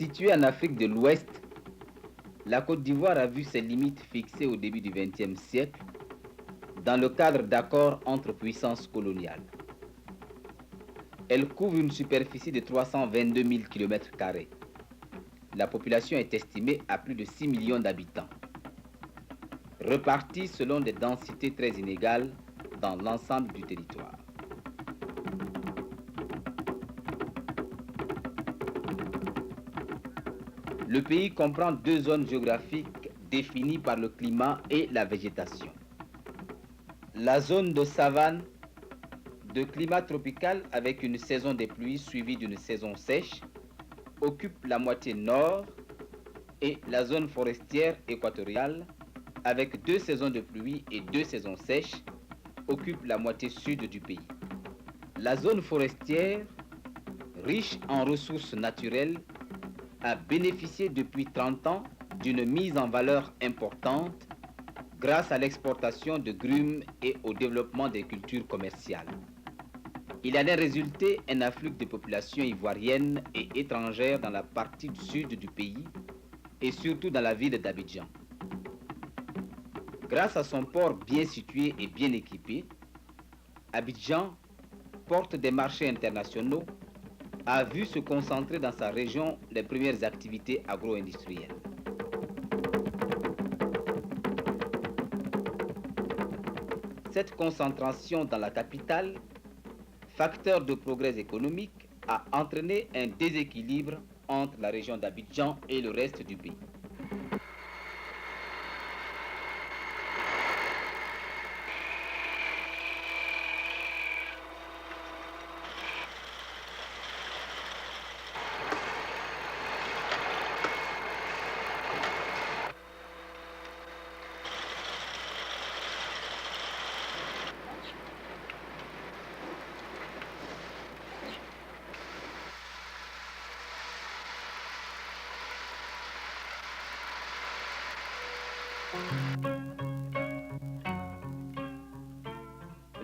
Située en Afrique de l'Ouest, la Côte d'Ivoire a vu ses limites fixées au début du XXe siècle dans le cadre d'accords entre puissances coloniales. Elle couvre une superficie de 322 000 km². La population est estimée à plus de 6 millions d'habitants, repartis selon des densités très inégales dans l'ensemble du territoire. Le pays comprend deux zones géographiques définies par le climat et la végétation. La zone de savane, de climat tropical avec une saison des pluies suivie d'une saison sèche, occupe la moitié nord, et la zone forestière équatoriale, avec deux saisons de pluie et deux saisons sèches, occupe la moitié sud du pays. La zone forestière, riche en ressources naturelles, a bénéficié depuis 30 ans d'une mise en valeur importante grâce à l'exportation de grumes et au développement des cultures commerciales. Il en est résulté un afflux de populations ivoiriennes et étrangères dans la partie sud du pays et surtout dans la ville d'Abidjan. Grâce à son port bien situé et bien équipé, Abidjan, porte des marchés internationaux, a vu se concentrer dans sa région les premières activités agro-industrielles. Cette concentration dans la capitale, facteur de progrès économique, a entraîné un déséquilibre entre la région d'Abidjan et le reste du pays.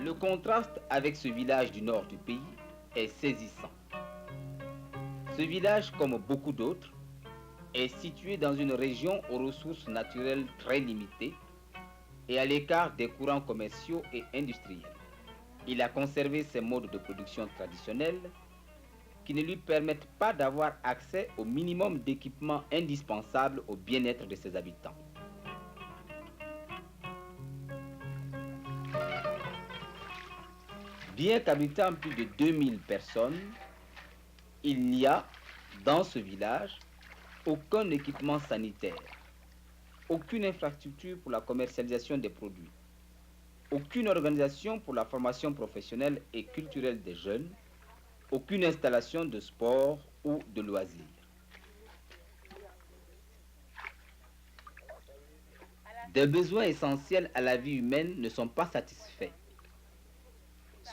Le contraste avec ce village du nord du pays est saisissant. Ce village, comme beaucoup d'autres, est situé dans une région aux ressources naturelles très limitées et à l'écart des courants commerciaux et industriels. Il a conservé ses modes de production traditionnels qui ne lui permettent pas d'avoir accès au minimum d'équipements indispensables au bien-être de ses habitants. Bien qu'habitant plus de 2000 personnes, il n'y a, dans ce village, aucun équipement sanitaire, aucune infrastructure pour la commercialisation des produits, aucune organisation pour la formation professionnelle et culturelle des jeunes, aucune installation de sport ou de loisirs. Des besoins essentiels à la vie humaine ne sont pas satisfaits.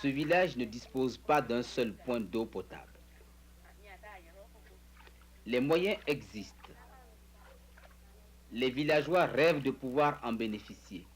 Ce village ne dispose pas d'un seul point d'eau potable. Les moyens existent. Les villageois rêvent de pouvoir en bénéficier.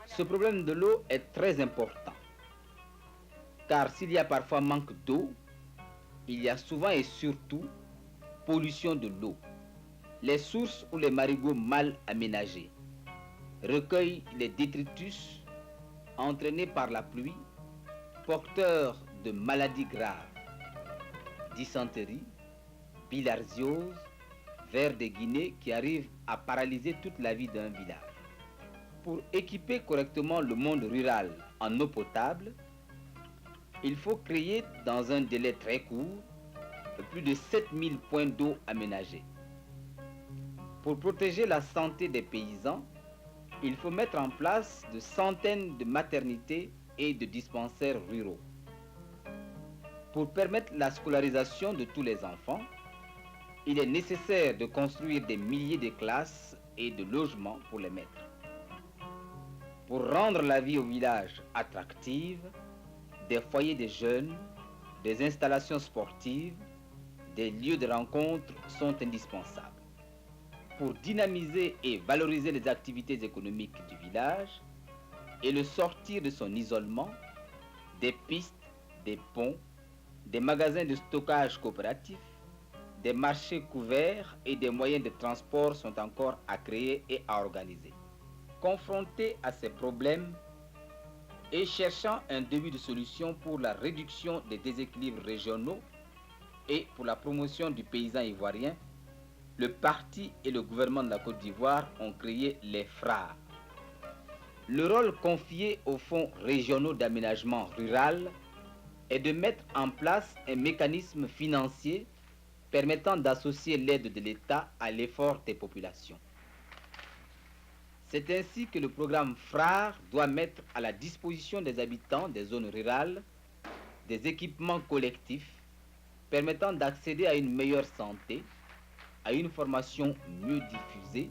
Ce problème de l'eau est très important, car s'il y a parfois manque d'eau, il y a souvent et surtout pollution de l'eau. Les sources ou les marigots mal aménagés recueillent les détritus entraînés par la pluie, porteurs de maladies graves, dysenterie, bilharziose, vers des Guinées qui arrivent à paralyser toute la vie d'un village. Pour équiper correctement le monde rural en eau potable, il faut créer dans un délai très court plus de 7000 points d'eau aménagés. Pour protéger la santé des paysans, il faut mettre en place de centaines de maternités et de dispensaires ruraux. Pour permettre la scolarisation de tous les enfants, il est nécessaire de construire des milliers de classes et de logements pour les maîtres. Pour rendre la vie au village attractive, des foyers de jeunes, des installations sportives, des lieux de rencontre sont indispensables. Pour dynamiser et valoriser les activités économiques du village et le sortir de son isolement, des pistes, des ponts, des magasins de stockage coopératifs, des marchés couverts et des moyens de transport sont encore à créer et à organiser. Confrontés à ces problèmes et cherchant un début de solution pour la réduction des déséquilibres régionaux et pour la promotion du paysan ivoirien, le parti et le gouvernement de la Côte d'Ivoire ont créé les FRAR. Le rôle confié aux fonds régionaux d'aménagement rural est de mettre en place un mécanisme financier permettant d'associer l'aide de l'État à l'effort des populations. C'est ainsi que le programme FRAR doit mettre à la disposition des habitants des zones rurales des équipements collectifs permettant d'accéder à une meilleure santé, à une formation mieux diffusée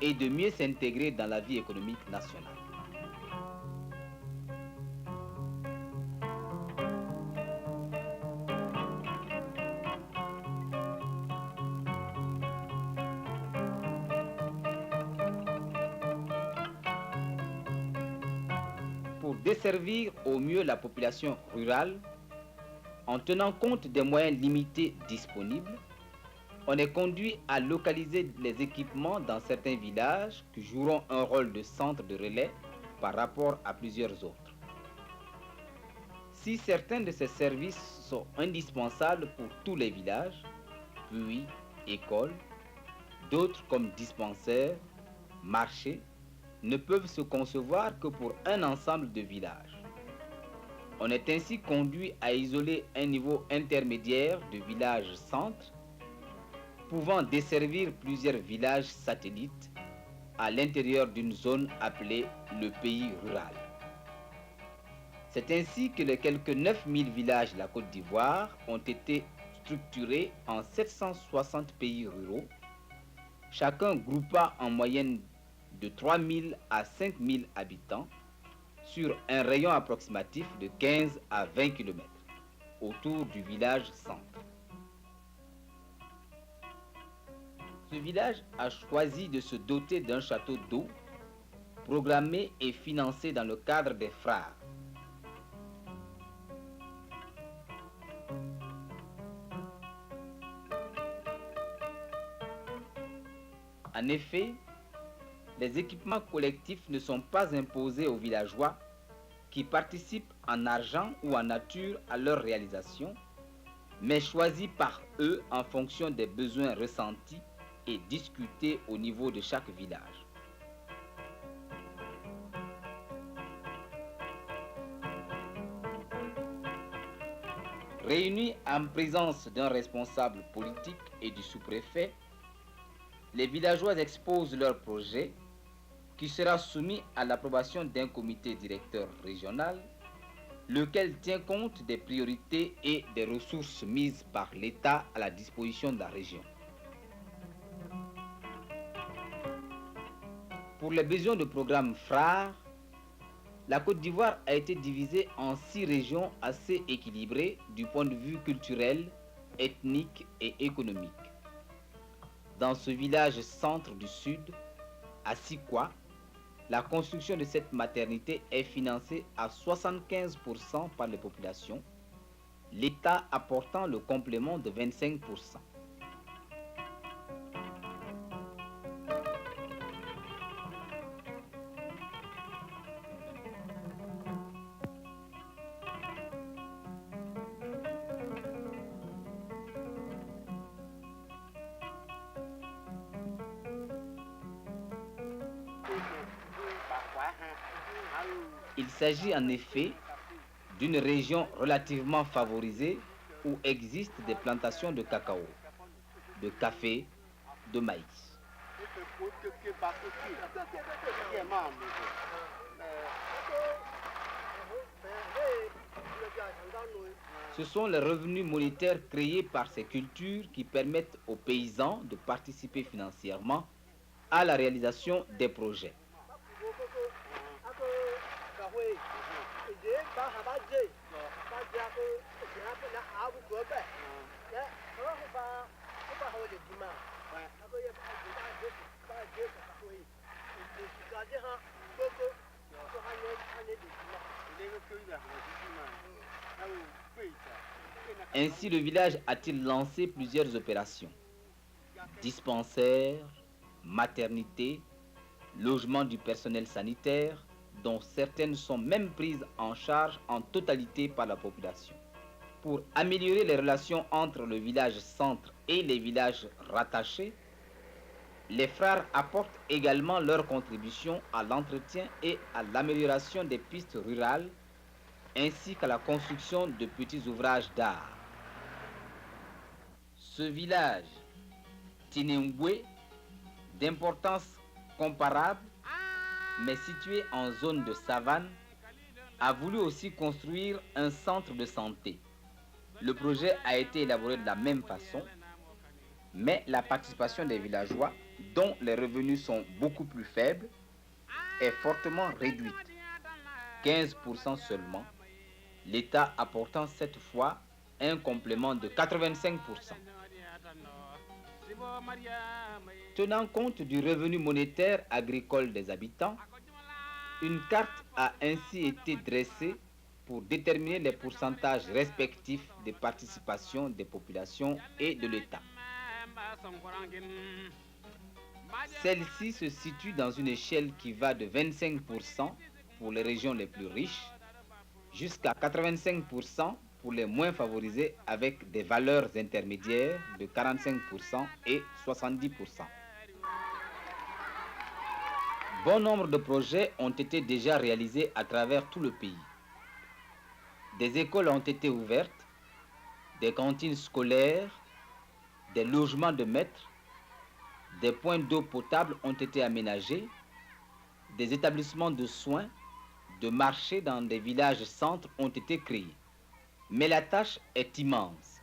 et de mieux s'intégrer dans la vie économique nationale. Pour desservir au mieux la population rurale, en tenant compte des moyens limités disponibles, on est conduit à localiser les équipements dans certains villages qui joueront un rôle de centre de relais par rapport à plusieurs autres. Si certains de ces services sont indispensables pour tous les villages, puis écoles, d'autres comme dispensaires, marchés, ne peuvent se concevoir que pour un ensemble de villages. On est ainsi conduit à isoler un niveau intermédiaire de villages-centres pouvant desservir plusieurs villages satellites à l'intérieur d'une zone appelée le pays rural. C'est ainsi que les quelques 9000 villages de la Côte d'Ivoire ont été structurés en 760 pays ruraux, chacun groupant en moyenne de 3000 à 5000 habitants sur un rayon approximatif de 15 à 20 km autour du village centre. Ce village a choisi de se doter d'un château d'eau programmé et financé dans le cadre des FRAR. En effet, les équipements collectifs ne sont pas imposés aux villageois qui participent en argent ou en nature à leur réalisation, mais choisis par eux en fonction des besoins ressentis et discutés au niveau de chaque village. Réunis en présence d'un responsable politique et du sous-préfet, les villageois exposent leur projet qui sera soumis à l'approbation d'un comité directeur régional, lequel tient compte des priorités et des ressources mises par l'État à la disposition de la région. Pour les besoins du programme FRAR, la Côte d'Ivoire a été divisée en 6 régions assez équilibrées du point de vue culturel, ethnique et économique. Dans ce village centre du sud, à Sikwa, la construction de cette maternité est financée à 75% par les populations, l'État apportant le complément de 25%. Il s'agit en effet d'une région relativement favorisée où existent des plantations de cacao, de café, de maïs. Ce sont les revenus monétaires créés par ces cultures qui permettent aux paysans de participer financièrement à la réalisation des projets. Ainsi, le village a-t-il lancé plusieurs opérations. Dispensaires, maternités, logement du personnel sanitaire, dont certaines sont même prises en charge en totalité par la population. Pour améliorer les relations entre le village centre et les villages rattachés, les frères apportent également leur contribution à l'entretien et à l'amélioration des pistes rurales, ainsi qu'à la construction de petits ouvrages d'art. Ce village, Tinembwe, d'importance comparable, mais situé en zone de savane, a voulu aussi construire un centre de santé. Le projet a été élaboré de la même façon, mais la participation des villageois, dont les revenus sont beaucoup plus faibles, est fortement réduite. 15% seulement, l'État apportant cette fois un complément de 85%. Tenant compte du revenu monétaire agricole des habitants, une carte a ainsi été dressée pour déterminer les pourcentages respectifs de participation des populations et de l'État. Celle-ci se situe dans une échelle qui va de 25% pour les régions les plus riches jusqu'à 85% pour les moins favorisées, avec des valeurs intermédiaires de 45% et 70%. Bon nombre de projets ont été déjà réalisés à travers tout le pays. Des écoles ont été ouvertes, des cantines scolaires, des logements de maîtres, des points d'eau potable ont été aménagés, des établissements de soins, de marchés dans des villages centres ont été créés. Mais la tâche est immense.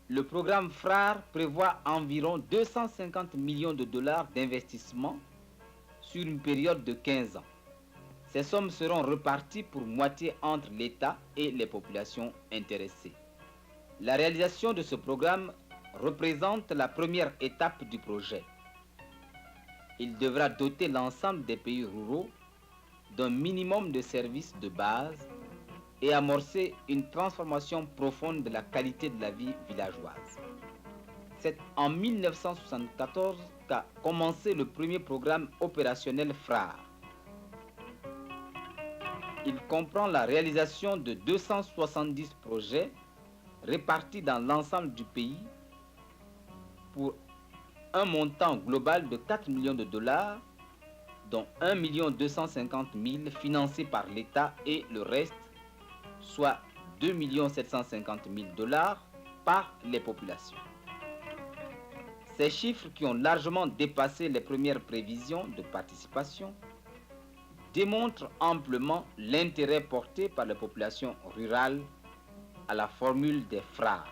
Le programme FRAR prévoit environ 250 millions de dollars d'investissement sur une période de 15 ans. Ces sommes seront reparties pour moitié entre l'État et les populations intéressées. La réalisation de ce programme représente la première étape du projet. Il devra doter l'ensemble des pays ruraux d'un minimum de services de base et amorcer une transformation profonde de la qualité de la vie villageoise. C'est en 1974 qu'a commencé le premier programme opérationnel FRAR. Il comprend la réalisation de 270 projets répartis dans l'ensemble du pays pour un montant global de 4 millions de dollars, dont 1 250 000 financés par l'État et le reste, soit 2 750 000 dollars par les populations. Ces chiffres, qui ont largement dépassé les premières prévisions de participation, démontrent amplement l'intérêt porté par les populations rurales à la formule des FRAR.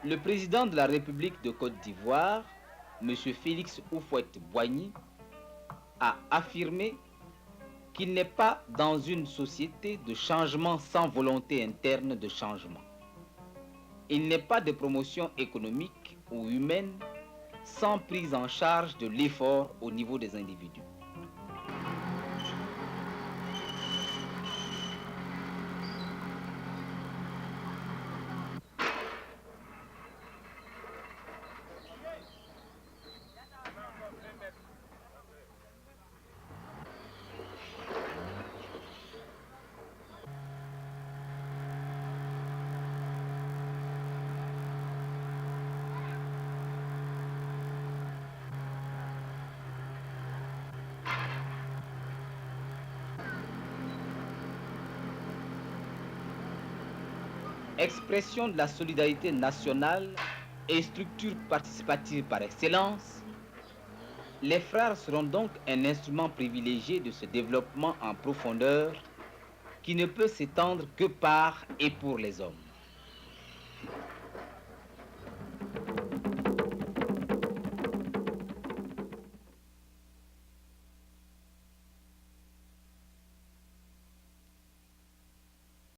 Le président de la République de Côte d'Ivoire, M. Félix Houphouët-Boigny, a affirmé qu'il n'est pas dans une société de changement sans volonté interne de changement. Il n'est pas de promotion économique ou humaine sans prise en charge de l'effort au niveau des individus. Expression de la solidarité nationale et structure participative par excellence, les frères seront donc un instrument privilégié de ce développement en profondeur qui ne peut s'étendre que par et pour les hommes.